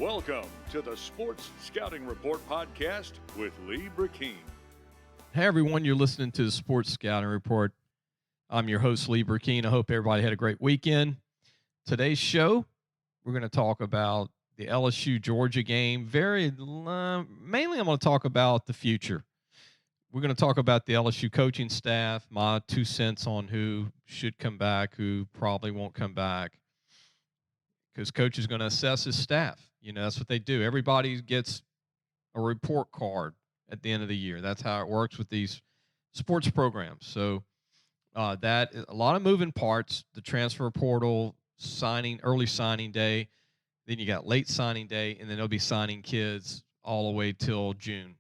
Welcome to the Sports Scouting Report podcast with Lee Burkeen. Hey everyone, you're listening to the Sports Scouting Report. I'm your host, Lee Burkeen. I hope everybody had a great weekend. Today's show, we're going to talk about the LSU Georgia game. Mainly I'm going to talk about the future. We're going to talk about the LSU coaching staff, my 2 cents on who should come back, who probably won't come back, because coach is going to assess his staff. You know, that's what they do. Everybody gets a report card at the end of the year. That's how it works with these sports programs. So that a lot of moving parts, the transfer portal, early signing day, then you got late signing day, and then they'll be signing kids all the way till June.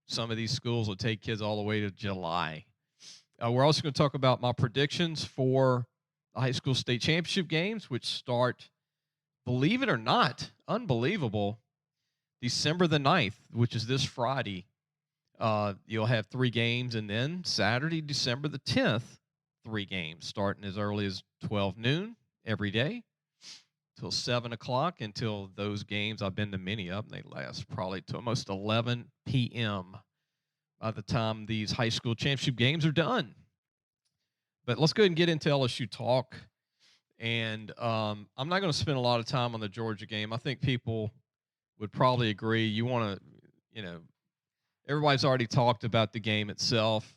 Some of these schools will take kids all the way to July. We're also going to talk about my predictions for the high school state championship games, which start, believe it or not, unbelievable, December the 9th, which is this Friday. You'll have 3 games, and then Saturday, December the 10th, 3 games, starting as early as 12 noon every day till 7 o'clock until those games. I've been to many of them. They last probably to almost 11 p.m. by the time these high school championship games are done. But let's go ahead and get into LSU talk. And I'm not going to spend a lot of time on the Georgia game. I think people would probably agree. You want to, everybody's already talked about the game itself.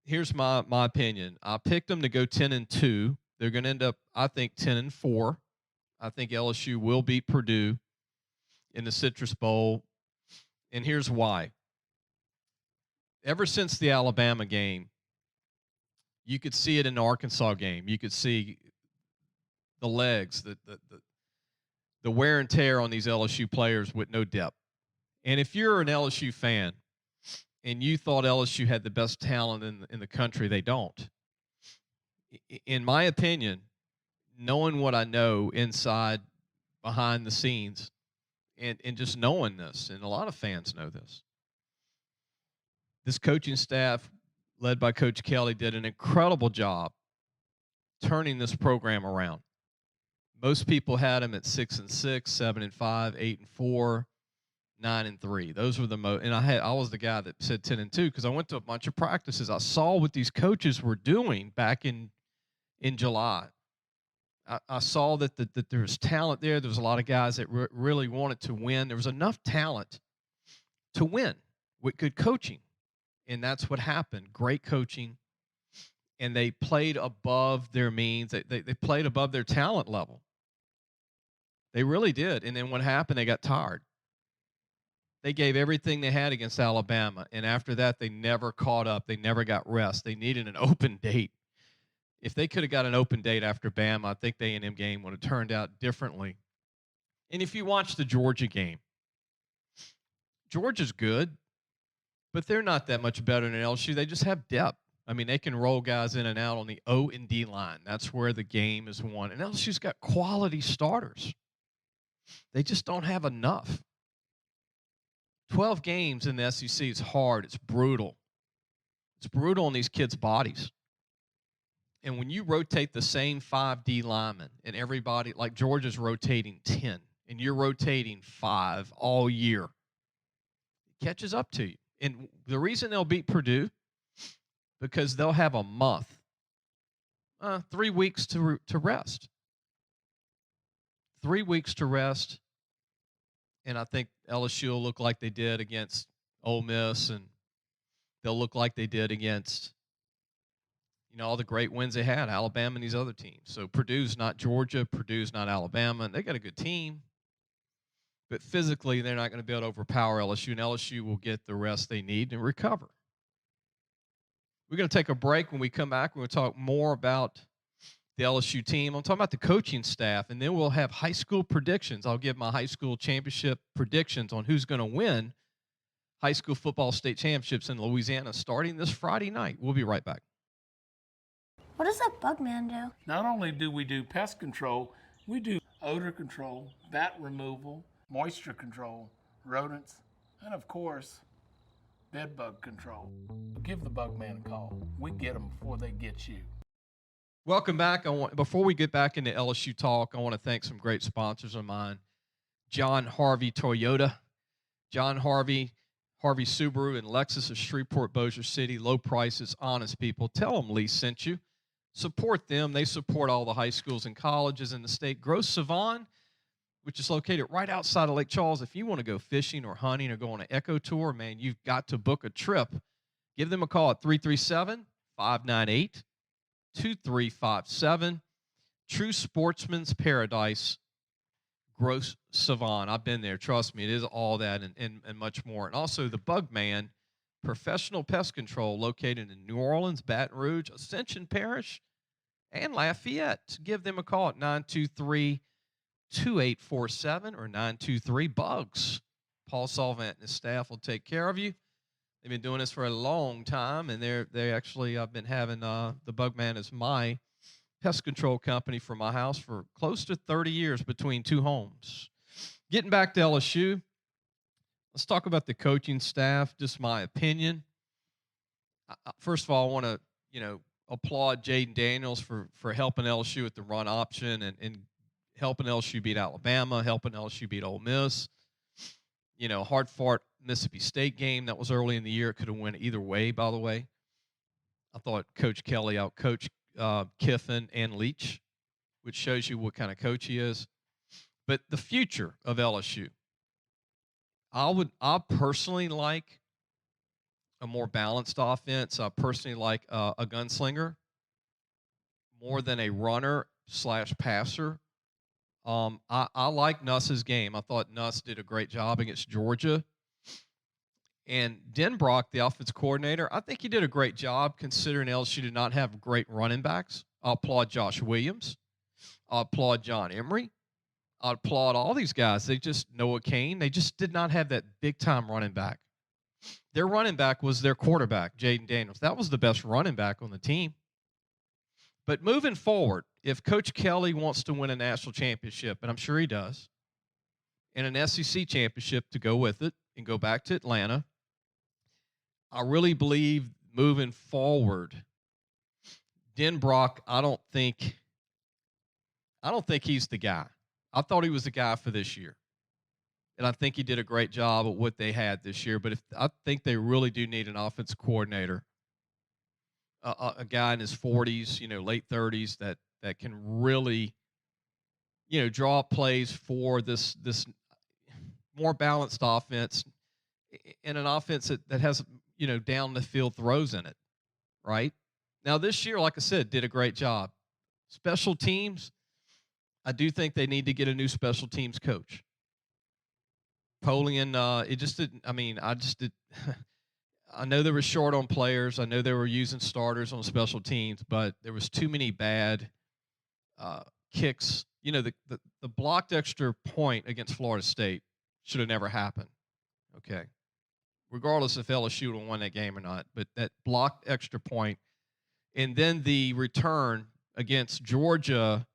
Here's my opinion. I picked them to go 10-2. They're going to end up, I think, 10-4. I think LSU will beat Purdue in the Citrus Bowl. And here's why. Ever since the Alabama game, you could see it in the Arkansas game. You could see the legs, the wear and tear on these LSU players with no depth. And if you're an LSU fan and you thought LSU had the best talent in the country, they don't. In my opinion, knowing what I know inside, behind the scenes, and just knowing this, and a lot of fans know this coaching staff led by Coach Kelly did an incredible job turning this program around. Most people had them at 6-6, 7-5, 8-4, 9-3. Those were the most. And I was the guy that said 10-2 because I went to a bunch of practices. I saw what these coaches were doing back in July. I saw that there was talent there. There was a lot of guys that really wanted to win. There was enough talent to win with good coaching, and that's what happened. Great coaching, and they played above their means. They played above their talent level. They really did. And then what happened? They got tired. They gave everything they had against Alabama, and after that, they never caught up. They never got rest. They needed an open date. If they could have got an open date after Bama, I think the A&M game would have turned out differently. And if you watch the Georgia game, Georgia's good, but they're not that much better than LSU. They just have depth. I mean, they can roll guys in and out on the O and D line. That's where the game is won. And LSU's got quality starters. They just don't have enough. 12 games in the SEC is hard. It's brutal. It's brutal on these kids' bodies. And when you rotate the same 5 D linemen and everybody, like Georgia's rotating 10, and you're rotating 5 all year, it catches up to you. And the reason they'll beat Purdue, because they'll have a month, 3 weeks to rest. 3 weeks to rest. And I think LSU will look like they did against Ole Miss, and they'll look like they did against, all the great wins they had, Alabama and these other teams. So Purdue's not Georgia, Purdue's not Alabama, and they got a good team. But physically, they're not going to be able to overpower LSU, and LSU will get the rest they need and recover. We're going to take a break. When we come back, we're going to talk more about the LSU team. I'm talking about the coaching staff, and then we'll have high school predictions. I'll give my high school championship predictions on who's going to win high school football state championships in Louisiana starting this Friday night. We'll be right back. What does that bug man do? Not only do we do pest control, we do odor control, bat removal, moisture control, rodents, and of course, bed bug control. Give the bug man a call. We get them before they get you. Welcome back. Before we get back into LSU talk, I want to thank some great sponsors of mine. John Harvey Toyota. John Harvey, Harvey Subaru, and Lexus of Shreveport, Bossier City. Low prices, honest people. Tell them Lee sent you. Support them. They support all the high schools and colleges in the state. Gross Savon, which is located right outside of Lake Charles. If you want to go fishing or hunting or go on an eco tour, man, you've got to book a trip. Give them a call at 337-598-2357. True Sportsman's Paradise, Gross Savon. I've been there. Trust me, it is all that and much more. And also the Bugman Professional Pest Control, located in New Orleans, Baton Rouge, Ascension Parish, and Lafayette. Give them a call at 923-2847 or 923-BUGS. Paul Solvent and his staff will take care of you. They've been doing this for a long time, and they actually, I've been having the Bugman as my pest control company for my house for close to 30 years between two homes. Getting back to LSU, let's talk about the coaching staff, just my opinion. First of all, I want to, applaud Jaden Daniels for helping LSU with the run option and helping LSU beat Alabama, helping LSU beat Ole Miss. Hard-fought Mississippi State game that was early in the year. It could have went either way, by the way. I thought Coach Kelly outcoached Kiffin and Leach, which shows you what kind of coach he is. But the future of LSU, I personally like a more balanced offense. I personally like a gunslinger more than a runner/passer. I like Nuss's game. I thought Nuss did a great job against Georgia. And Denbrock, the offensive coordinator, I think he did a great job considering LSU did not have great running backs. I applaud Josh Williams. I applaud John Emery. I applaud all these guys. Noah Kane, they just did not have that big-time running back. Their running back was their quarterback, Jaden Daniels. That was the best running back on the team. But moving forward, if Coach Kelly wants to win a national championship, and I'm sure he does, and an SEC championship to go with it and go back to Atlanta, I really believe moving forward, Denbrock, I don't think he's the guy. I thought he was the guy for this year. And I think he did a great job at what they had this year. But I think they really do need an offensive coordinator, a guy in his 40s, late 30s that can really, draw up plays for this more balanced offense and an offense that has, down the field throws in it, right? Now, this year, like I said, did a great job. Special teams, I do think they need to get a new special teams coach. Polian, it just didn't. I mean, I know they were short on players. I know they were using starters on special teams, but there was too many bad kicks. The blocked extra point against Florida State should have never happened. Okay, regardless if LSU would have won that game or not, but that blocked extra point, and then the return against Georgia.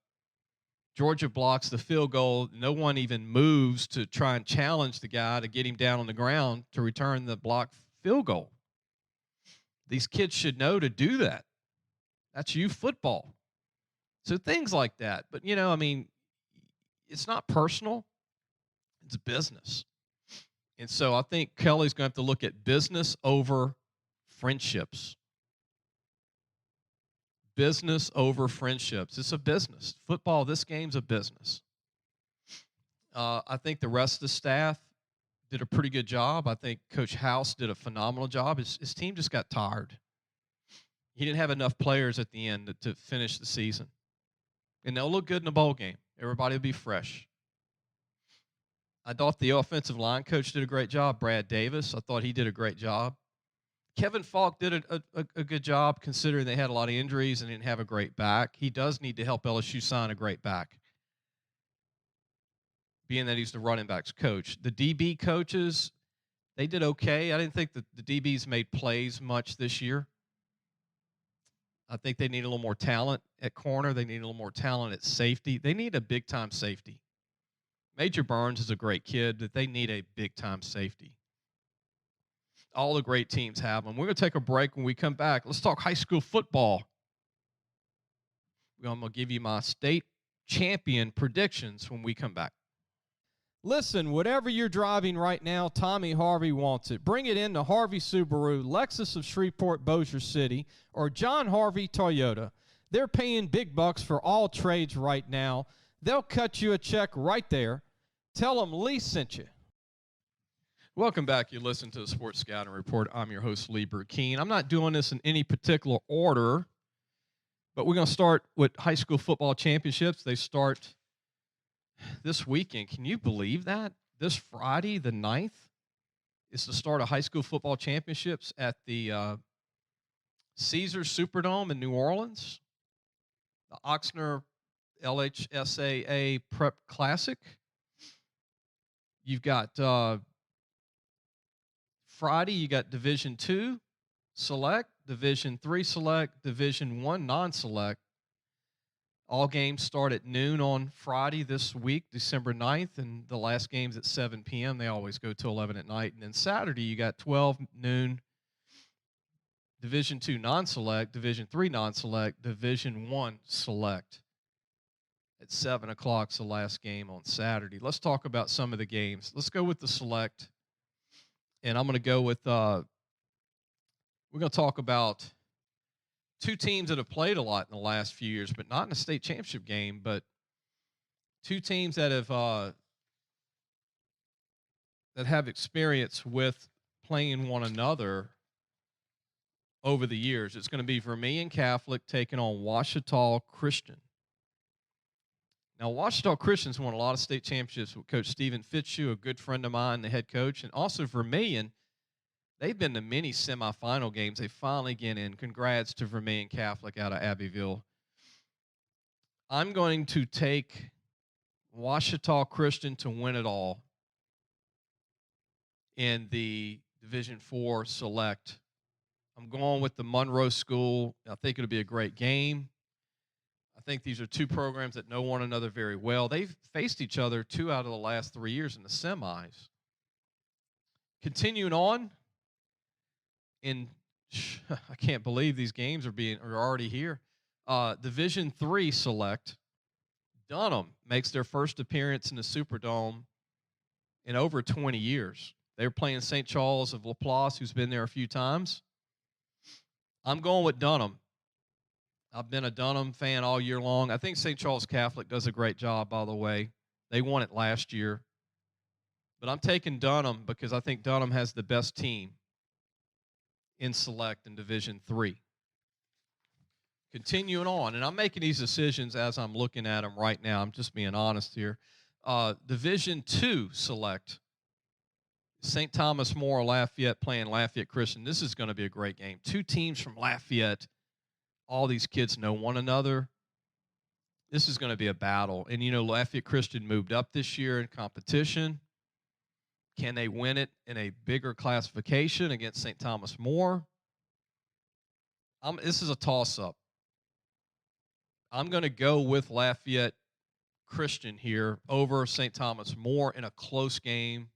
Georgia blocks the field goal. No one even moves to try and challenge the guy to get him down on the ground to return the blocked field goal. These kids should know to do that. That's youth football. So things like that. But, it's not personal. It's business. And so I think Kelly's going to have to look at business over friendships. Business over friendships. It's a business. Football, this game's a business. I think the rest of the staff did a pretty good job. I think Coach House did a phenomenal job. His team just got tired. He didn't have enough players at the end to finish the season. And they'll look good in the bowl game. Everybody will be fresh. I thought the offensive line coach did a great job, Brad Davis. I thought he did a great job. Kevin Falk did a good job considering they had a lot of injuries and didn't have a great back. He does need to help LSU sign a great back, being that he's the running backs coach. The DB coaches, they did okay. I didn't think that the DBs made plays much this year. I think they need a little more talent at corner. They need a little more talent at safety. They need a big-time safety. Major Burns is a great kid, but they need a big-time safety. All the great teams have them. We're going to take a break. When we come back, let's talk high school football. I'm going to give you my state champion predictions when we come back. Listen, whatever you're driving right now, Tommy Harvey wants it. Bring it in to Harvey Subaru, Lexus of Shreveport, Bossier City, or John Harvey Toyota. They're paying big bucks for all trades right now. They'll cut you a check right there. Tell them Lee sent you. Welcome back. You listen to the Sports Scouting Report. I'm your host, Lee Burkeen. I'm not doing this in any particular order, but we're going to start with high school football championships. They start this weekend. Can you believe that? This Friday, the 9th, is the start of high school football championships at the Caesars Superdome in New Orleans. The Oxnard LHSAA Prep Classic. You've got Friday, you got Division II Select, Division III Select, Division I Non-Select. All games start at noon on Friday this week, December 9th, and the last game's at 7 p.m. They always go to 11 at night. And then Saturday, you got 12 noon, Division II Non-Select, Division III Non-Select, Division I Select. At 7 o'clock is the last game on Saturday. Let's talk about some of the games. Let's go with the Select. And I'm going to go with, we're going to talk about two teams that have played a lot in the last few years, but not in a state championship game, but two teams that have experience with playing one another over the years. It's going to be Vermillion Catholic taking on Ouachita Christian. Now, Ouachita Christian's won a lot of state championships with Coach Stephen Fitzhugh, a good friend of mine, the head coach, and also Vermillion. They've been to many semifinal games. They finally get in. Congrats to Vermillion Catholic out of Abbeville. I'm going to take Ouachita Christian to win it all in the Division IV Select. I'm going with the Monroe School. I think it'll be a great game. I think these are two programs that know one another very well. They've faced each other 2 out of the last 3 years in the semis. Continuing on, I can't believe these games are already here. Division III Select. Dunham makes their first appearance in the Superdome in over 20 years. They're playing St. Charles of Laplace, who's been there a few times. I'm going with Dunham. I've been a Dunham fan all year long. I think St. Charles Catholic does a great job, by the way. They won it last year. But I'm taking Dunham because I think Dunham has the best team in Select in Division III. Continuing on, and I'm making these decisions as I'm looking at them right now. I'm just being honest here. Division II Select. St. Thomas More Lafayette playing Lafayette Christian. This is going to be a great game. Two teams from Lafayette. All these kids know one another. This is going to be a battle. And, you know, Lafayette Christian moved up this year in competition. Can they win it in a bigger classification against St. Thomas More? This is a toss-up. I'm going to go with Lafayette Christian here over St. Thomas More in a close game.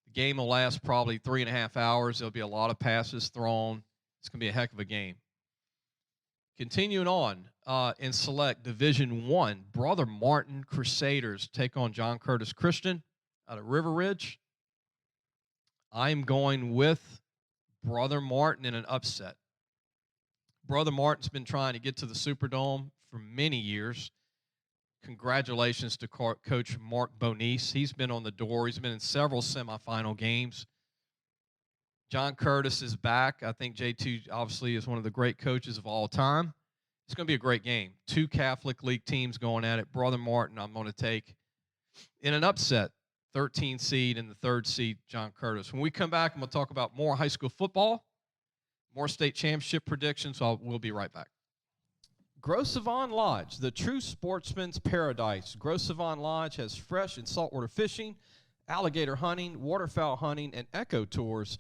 The game will last probably 3.5 hours. There'll be a lot of passes thrown. It's going to be a heck of a game. Continuing on in Select Division I, Brother Martin Crusaders take on John Curtis Christian out of River Ridge. I'm going with Brother Martin in an upset. Brother Martin's been trying to get to the Superdome for many years. Congratulations to Coach Mark Bonice. He's been on the door. He's been in several semifinal games. John Curtis is back. I think J2 obviously is one of the great coaches of all time. It's going to be a great game. Two Catholic League teams going at it. Brother Martin, I'm going to take in an upset, 13 seed and the 3rd seed, John Curtis. When we come back, I'm going to talk about more high school football, more state championship predictions. So we'll be right back. Gros Savon Lodge, the true sportsman's paradise. Gros Savon Lodge has fresh and saltwater fishing, alligator hunting, waterfowl hunting, and eco tours.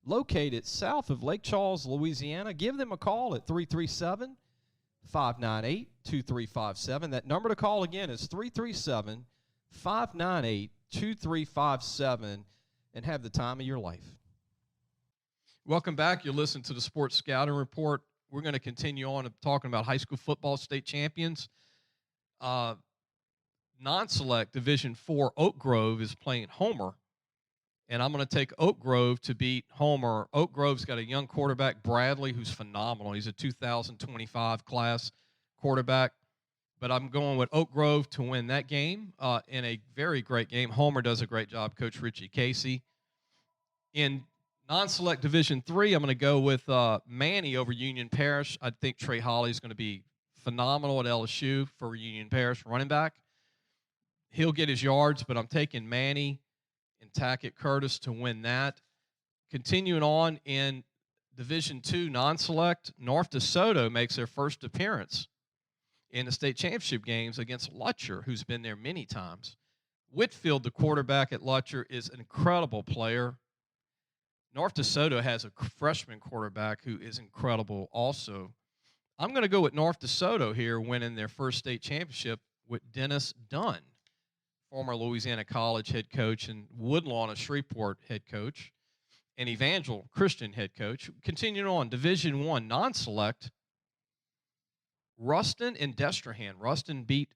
Located south of Lake Charles, Louisiana. Give them a call at 337-598-2357. That number to call again is 337-598-2357, and have the time of your life. Welcome back. You're listening to the Sports Scouting Report. We're going to continue on talking about high school football state champions. 9 non-select Division IV Oak Grove is playing Homer, and I'm going to take Oak Grove to beat Homer. Oak Grove's got a young quarterback, Bradley, who's phenomenal. He's a 2025 class quarterback, but I'm going with Oak Grove to win that game in a very great game. Homer does a great job, Coach Richie Casey. In non-select Division III, I'm going to go with Manny over Union Parish. I think Trey Holly is going to be phenomenal at LSU for Union Parish running back. He'll get his yards, but I'm taking Manny and Tackett Curtis to win that. Continuing on in Division II non-select, North DeSoto makes their first appearance in the state championship games against Lutcher, who's been there many times. Whitfield, the quarterback at Lutcher, is an incredible player. North DeSoto has a freshman quarterback who is incredible also. I'm going to go with North DeSoto here, winning their first state championship with Dennis Dunn, former Louisiana College head coach, and Woodlawn of Shreveport head coach, and Evangel Christian head coach. Continuing on, Division I non-select, Ruston and Destrehan. Ruston beat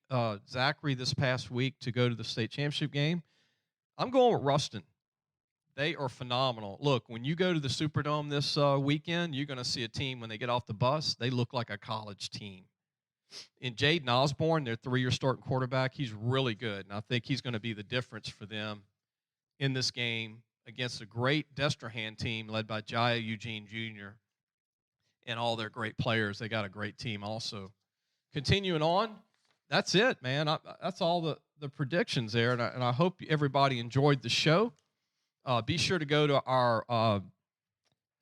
Zachary this past week to go to the state championship game. I'm going with Ruston. They are phenomenal. Look, when you go to the Superdome this weekend, you're going to see a team, when they get off the bus, they look like a college team. In Jaden Osborne, their 3-year starting quarterback, he's really good, and I think he's going to be the difference for them in this game against a great Destrehan team led by Jaya Eugene Jr. and all their great players. They got a great team also. Continuing on, that's it, man. That's all the predictions there, and I hope everybody enjoyed the show. Be sure to go to our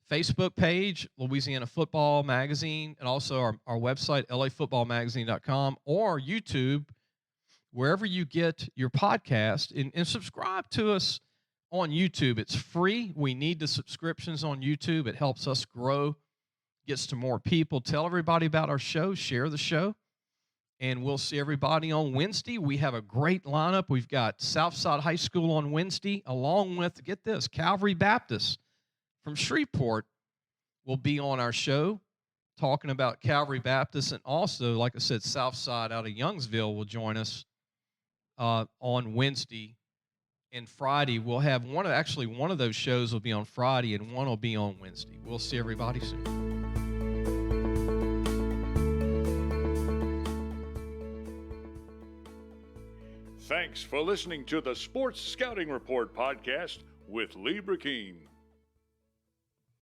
Facebook page, Louisiana Football Magazine, and also our website, lafootballmagazine.com, or YouTube, wherever you get your podcast, and subscribe to us on YouTube. It's free. We need the subscriptions on YouTube. It helps us grow, gets to more people. Tell everybody about our show. Share the show. And we'll see everybody on Wednesday. We have a great lineup. We've got Southside High School on Wednesday, along with, get this, Calvary Baptist from Shreveport will be on our show talking about Calvary Baptist. And also, like I said, Southside out of Youngsville will join us on Wednesday. And Friday, we'll have one of those shows will be on Friday and one will be on Wednesday. We'll see everybody soon. Thanks for listening to the Sports Scouting Report podcast with Lee Burkeen.